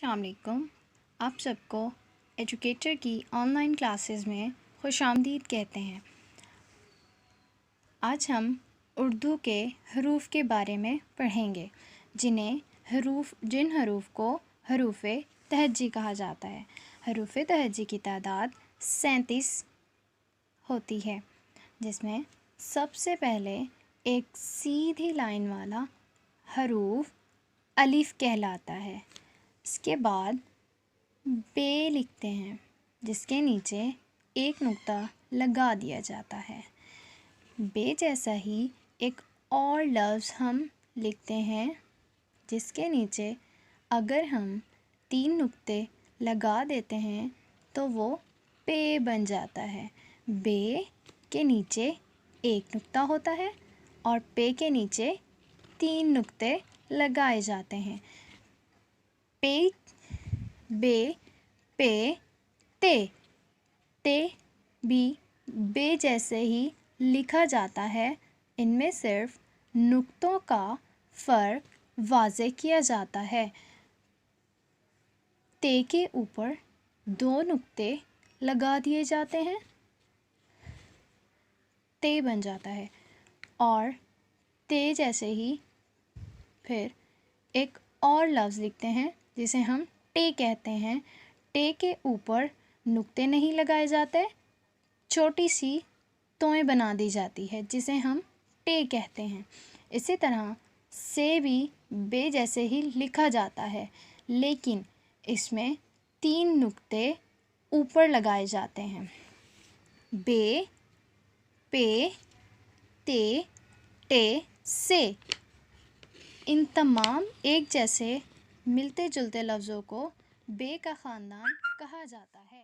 السلام علیکم. آپ سب کو ایجوکیٹر کی آن لائن کلاسز میں خوش آمدید کہتے ہیں. آج ہم اردو کے حروف کے بارے میں پڑھیں گے جن حروف کو حروف تہجی کہا جاتا ہے. حروف تہجی کی تعداد 37 ہوتی ہے، جس میں سب سے پہلے ایک سیدھی لائن والا حروف الف کہلاتا ہے. اس کے بعد بے لکھتے ہیں، جس کے نیچے ایک نقطہ لگا دیا جاتا ہے. بے جیسا ہی ایک اور لفظ ہم لکھتے ہیں، جس کے نیچے اگر ہم 3 نقطے لگا دیتے ہیں تو وہ پے بن جاتا ہے. بے کے نیچے ایک نقطہ ہوتا ہے اور پے کے نیچے 3 نقطے لگائے جاتے ہیں. پے، بے، پے، تے. تے بھی بے جیسے ہی لکھا جاتا ہے. ان میں صرف نقطوں کا فرق واضح کیا جاتا ہے. تے کے اوپر 2 نقطے لگا دیے جاتے ہیں، تے بن جاتا ہے. اور تے جیسے ہی پھر ایک اور لفظ لکھتے ہیں جسے ہم ٹے کہتے ہیں. ٹے کے اوپر نقطے نہیں لگائے جاتے، چھوٹی سی توئیں بنا دی جاتی ہے جسے ہم ٹے کہتے ہیں. اسی طرح سے بھی بے جیسے ہی لکھا جاتا ہے، لیکن اس میں 3 نقطے اوپر لگائے جاتے ہیں. بے، پے، تے، ٹے، سے. ان تمام ایک جیسے ملتے جلتے لفظوں کو بے کا خاندان کہا جاتا ہے.